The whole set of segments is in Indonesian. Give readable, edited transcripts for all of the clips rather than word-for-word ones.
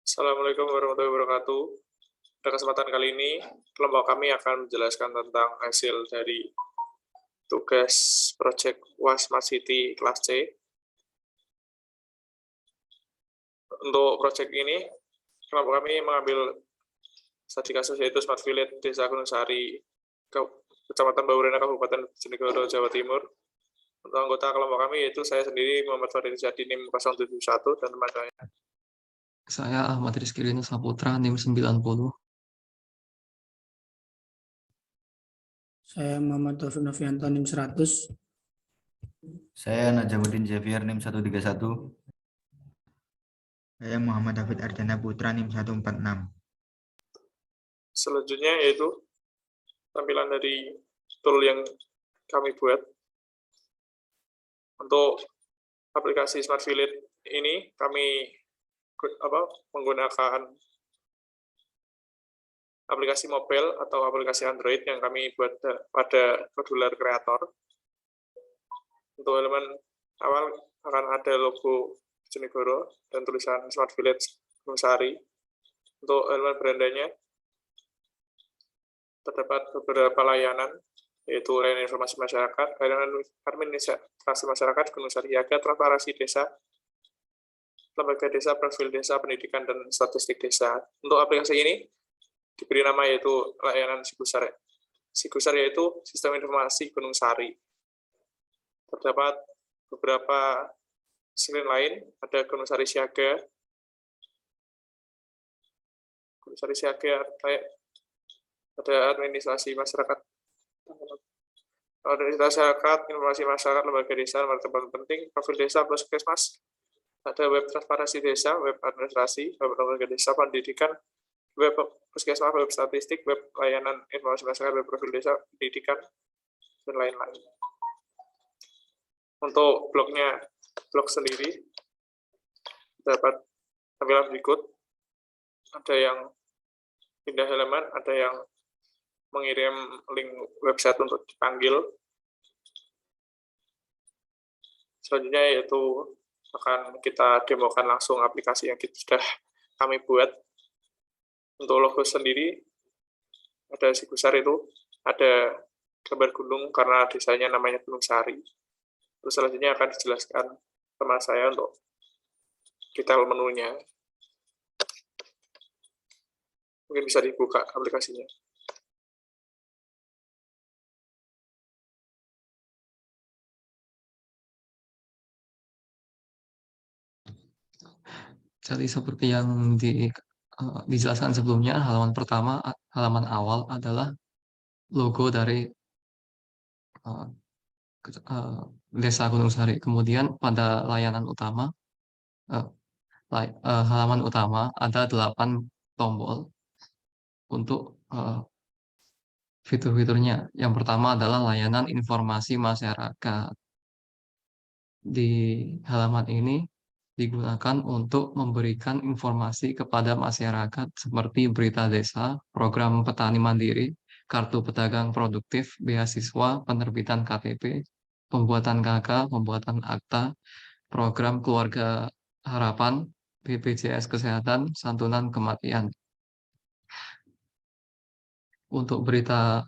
Assalamualaikum warahmatullahi wabarakatuh. Pada kesempatan kali ini, kelompok kami akan menjelaskan tentang hasil dari tugas proyek UAS Smart City kelas C. Untuk proyek ini, kelompok kami mengambil studi kasus yaitu Smart Village Desa Gunung Sari, Kecamatan Baurenah, Kabupaten Bojonegoro, Jawa Timur. Untuk anggota kelompok kami yaitu saya sendiri Muhammad Fadil Jadi NIM 071 dan teman saya. Saya Ahmad Rizky Rino Saputra, NIM 90. Saya Muhammad Taufik Novianto, NIM 100. Saya Najamuddin Xavier, NIM 131. Saya Muhammad David Arjana Putra, NIM 146. Selanjutnya yaitu tampilan dari tool yang kami buat. Untuk aplikasi Smart Village ini kami menggunakan aplikasi mobile atau aplikasi Android yang kami buat pada modular creator. Untuk elemen awal akan ada logo Bojonegoro dan tulisan Smart Village Gunung Sari. Untuk elemen berandanya terdapat beberapa layanan, yaitu layanan informasi masyarakat, layanan administrasi masyarakat, Gunung Sari Siaga, transparansi desa, lembaga desa, profil desa, pendidikan, dan statistik desa. Untuk aplikasi ini diberi nama yaitu layanan Sigusar. Sigusar yaitu Sistem Informasi Gunung Sari. Terdapat beberapa screen lain, ada Gunung Sari Siaga. Gunung Sari Siaga ada administrasi masyarakat, informasi masyarakat, lembaga desa, nomor telepon penting, profil desa, puskesmas, ada web transparansi desa, web administrasi, web lembaga desa, pendidikan, web puskesmas, web statistik, web layanan informasi masyarakat, web profil desa, pendidikan, dan lain-lain. Untuk blog sendiri dapat tampilan berikut, ada yang pindah halaman, ada yang mengirim link website untuk dipanggil. Selanjutnya yaitu akan kita demokan langsung aplikasi yang sudah kami buat. Untuk logo sendiri ada Sigusar, itu ada gambar gunung karena desanya namanya Gunung Sari. Terus selanjutnya akan dijelaskan teman saya untuk detail menunya. Mungkin bisa dibuka aplikasinya. Jadi seperti yang dijelaskan sebelumnya, halaman awal adalah logo dari Desa Gunung Sari. Kemudian pada layanan utama, halaman utama ada 8 tombol untuk fitur-fiturnya. Yang pertama adalah layanan informasi masyarakat. Di halaman ini digunakan untuk memberikan informasi kepada masyarakat seperti berita desa, program petani mandiri, kartu pedagang produktif, beasiswa, penerbitan KTP, pembuatan KK, pembuatan akta, program keluarga harapan, BPJS Kesehatan, santunan kematian. Untuk berita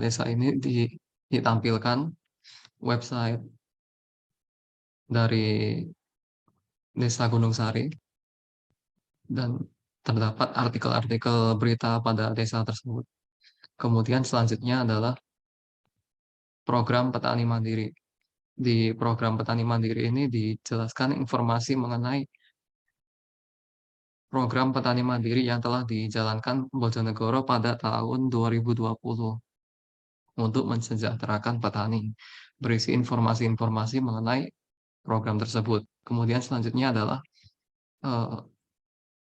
desa ini ditampilkan website dari Desa Gunung Sari dan terdapat artikel-artikel berita pada desa tersebut. Kemudian selanjutnya adalah program petani mandiri. Di program petani mandiri ini dijelaskan informasi mengenai program petani mandiri yang telah dijalankan Bojonegoro pada tahun 2020 untuk mensejahterakan petani. Berisi informasi-informasi mengenai program tersebut. Kemudian selanjutnya adalah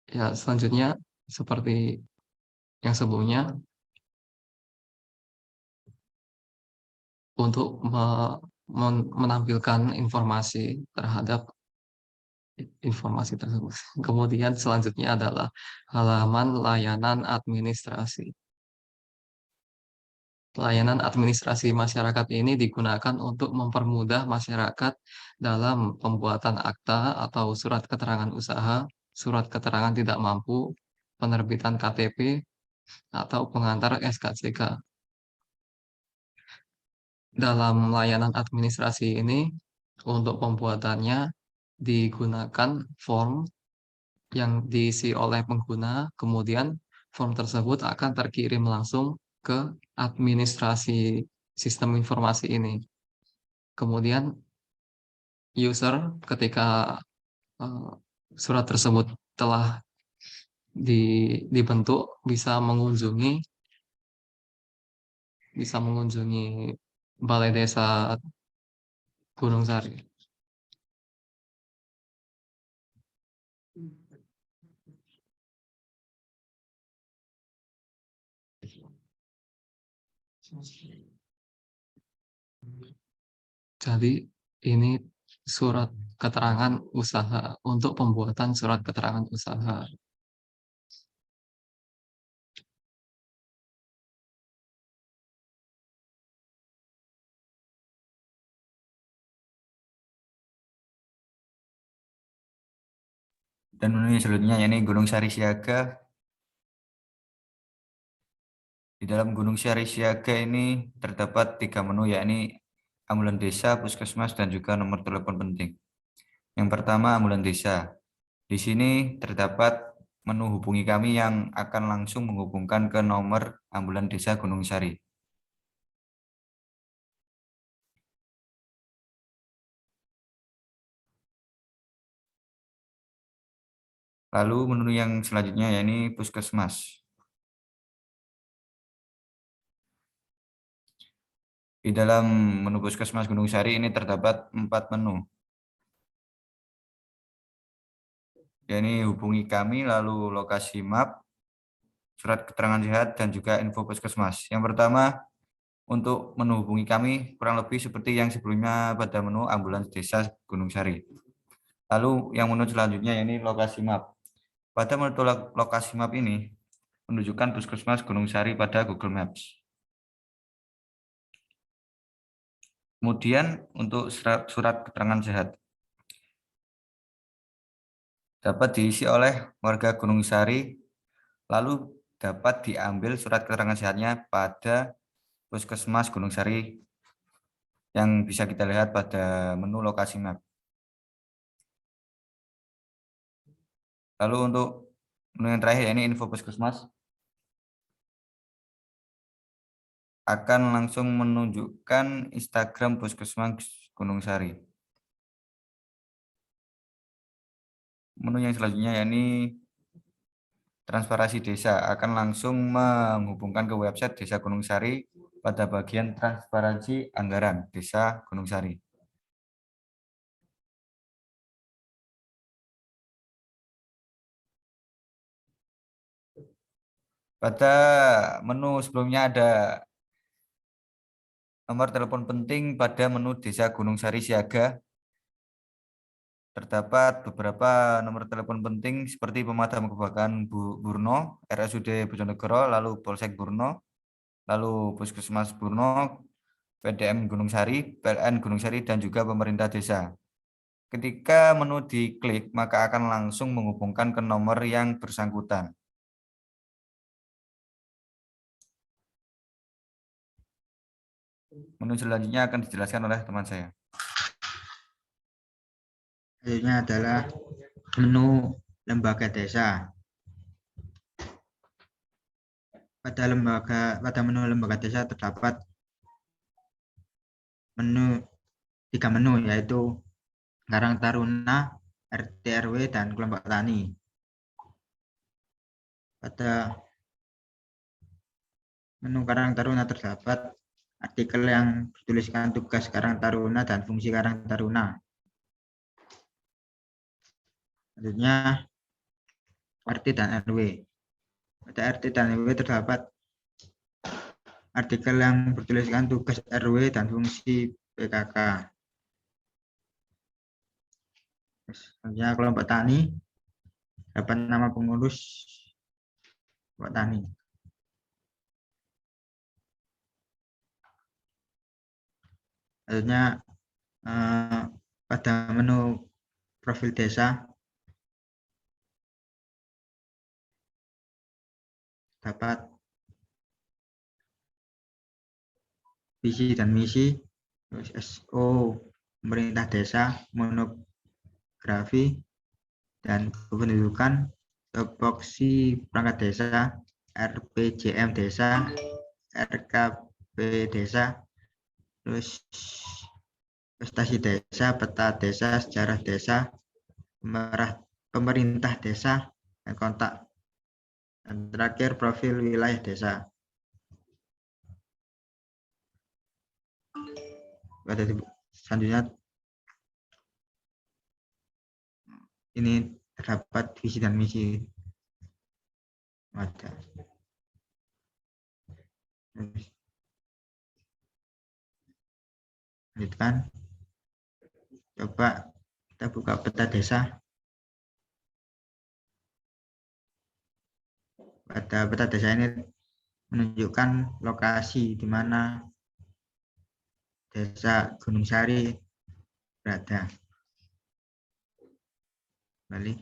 selanjutnya seperti yang sebelumnya, untuk menampilkan informasi terhadap informasi tersebut. Kemudian selanjutnya adalah halaman layanan administrasi. Layanan administrasi masyarakat ini digunakan untuk mempermudah masyarakat dalam pembuatan akta atau surat keterangan usaha, surat keterangan tidak mampu, penerbitan KTP, atau pengantar SKCK. Dalam layanan administrasi ini, untuk pembuatannya digunakan form yang diisi oleh pengguna, kemudian form tersebut akan terkirim langsung ke administrasi sistem informasi ini. Kemudian user ketika surat tersebut telah dibentuk bisa mengunjungi Balai Desa Gunung Sari. Jadi ini surat keterangan usaha untuk pembuatan surat keterangan usaha. Dan menu selanjutnya yakni Gunung Sari Siaga. Di dalam Gunung Sari Siaga ini terdapat 3 menu, yakni ambulan desa, puskesmas, dan juga nomor telepon penting. Yang pertama, ambulan desa. Di sini terdapat menu hubungi kami yang akan langsung menghubungkan ke nomor ambulan desa Gunung Sari. Lalu menu yang selanjutnya yakni puskesmas. Di dalam menu puskesmas Gunung Sari ini terdapat 4 menu, yakni hubungi kami, lalu lokasi map, surat keterangan sehat, dan juga info puskesmas. Yang pertama, untuk menu hubungi kami kurang lebih seperti yang sebelumnya pada menu ambulans desa Gunung Sari. Lalu yang menu selanjutnya yakni lokasi map. Pada menu lokasi map ini menunjukkan puskesmas Gunung Sari pada Google Maps. Kemudian untuk surat keterangan sehat dapat diisi oleh warga Gunung Sari, lalu dapat diambil surat keterangan sehatnya pada puskesmas Gunung Sari yang bisa kita lihat pada menu lokasi map. Lalu untuk menu yang terakhir ini info puskesmas akan langsung menunjukkan Instagram puskesmas Gunung Sari. Menu yang selanjutnya yakni transparansi desa akan langsung menghubungkan ke website Desa Gunung Sari pada bagian transparansi anggaran Desa Gunung Sari. Pada menu sebelumnya ada nomor telepon penting. Pada menu Desa Gunung Sari Siaga terdapat beberapa nomor telepon penting seperti pemadam kebakaran Burno, RSUD Bojonegoro, lalu Polsek Burno, lalu Puskesmas Burno, PDM Gunung Sari, PLN Gunung Sari, dan juga pemerintah desa. Ketika menu diklik, maka akan langsung menghubungkan ke nomor yang bersangkutan. Menu selanjutnya akan dijelaskan oleh teman saya. Selanjutnya adalah menu lembaga desa. Pada menu lembaga desa terdapat tiga menu, yaitu Karang Taruna, RT RW, dan kelompok tani. Pada menu Karang Taruna terdapat artikel yang bertuliskan tugas Karang Taruna dan fungsi Karang Taruna. Selanjutnya RT dan RW. Pada RT dan RW terdapat artikel yang bertuliskan tugas RW dan fungsi PKK. Selanjutnya kelompok tani, dapat nama pengurus kelompok tani. Selanjutnya pada menu profil desa dapat visi dan misi, terus SO pemerintah desa, monografi dan kependudukan, tupoksi perangkat desa, RPJM desa, RKP desa, terus prestasi desa, peta desa, sejarah desa, pemerintah desa, dan kontak. Dan terakhir profil wilayah desa. Pada selanjutnya ini terdapat visi dan misi. Ada. Lanjutkan. Coba kita buka peta desa. Pada peta desa ini menunjukkan lokasi di mana desa Gunung Sari berada. Kembali.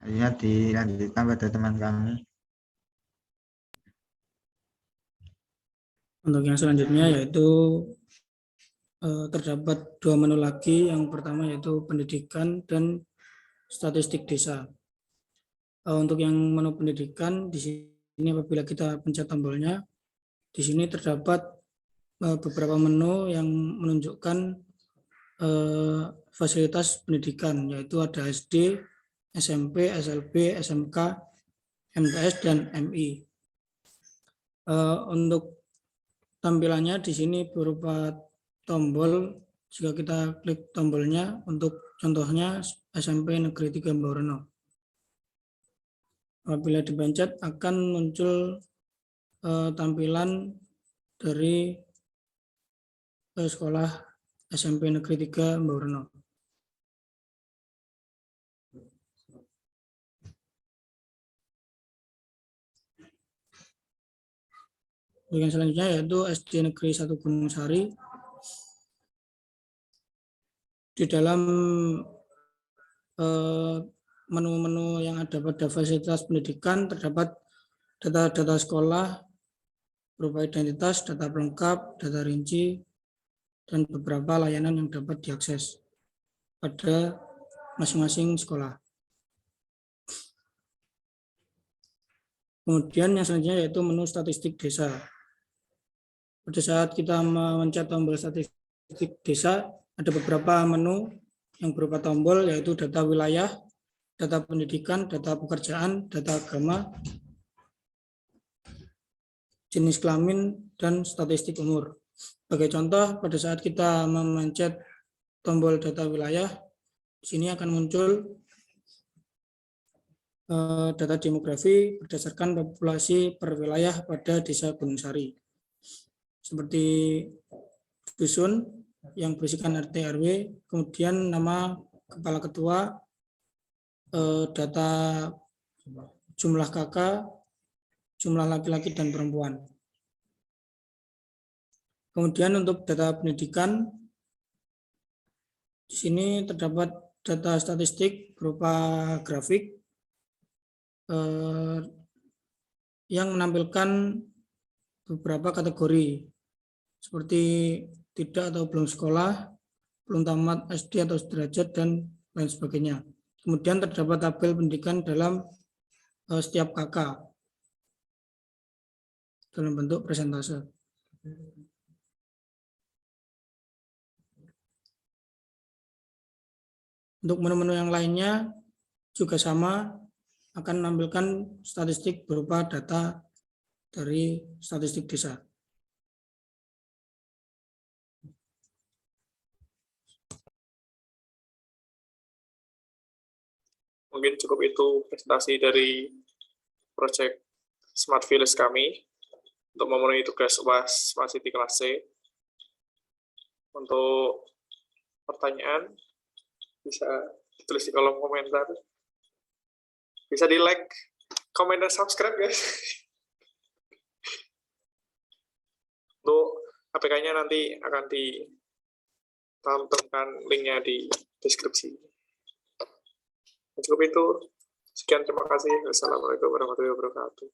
Akhirnya dilanjutkan pada teman kami. Untuk yang selanjutnya yaitu terdapat 2 menu lagi. Yang pertama yaitu pendidikan dan statistik desa. Untuk yang menu pendidikan, di sini apabila kita pencet tombolnya, di sini terdapat beberapa menu yang menunjukkan fasilitas pendidikan, yaitu ada SD, SMP, SLB, SMK, MTS, dan MI. Untuk tampilannya di sini berupa tombol. Jika kita klik tombolnya, untuk contohnya SMP Negeri 3 Mbaurono. Apabila dipencet akan muncul tampilan dari sekolah SMP Negeri 3 Mbaurono. Yang selanjutnya yaitu SD Negeri 1 Gunung Sari. Di dalam menu-menu yang ada pada fasilitas pendidikan terdapat data-data sekolah berupa identitas, data pelengkap, data rinci, dan beberapa layanan yang dapat diakses pada masing-masing sekolah. Kemudian yang selanjutnya yaitu menu statistik desa. Pada saat kita memencet tombol statistik desa, ada beberapa menu yang berupa tombol yaitu data wilayah, data pendidikan, data pekerjaan, data agama, jenis kelamin, dan statistik umur. Sebagai contoh, pada saat kita memencet tombol data wilayah, di sini akan muncul data demografi berdasarkan populasi per wilayah pada desa Gunung Sari. Seperti dusun yang berisikan RT RW, kemudian nama kepala ketua, data jumlah kakak, jumlah laki-laki dan perempuan. Kemudian untuk data pendidikan, di sini terdapat data statistik berupa grafik yang menampilkan beberapa kategori seperti tidak atau belum sekolah, belum tamat SD atau sederajat, dan lain sebagainya. Kemudian terdapat tabel pendidikan dalam setiap kakak dalam bentuk persentase. Untuk menu-menu yang lainnya juga sama, akan menampilkan statistik berupa data dari statistik desa. Mungkin cukup itu presentasi dari proyek Smart Village kami untuk memenuhi tugas UAS Smart City kelas C. Untuk pertanyaan bisa ditulis di kolom komentar. Bisa di like, komen, dan subscribe guys. APK-nya nanti akan dicantumkan linknya di deskripsi. Cukup itu. Sekian, terima kasih. Wassalamualaikum warahmatullahi wabarakatuh.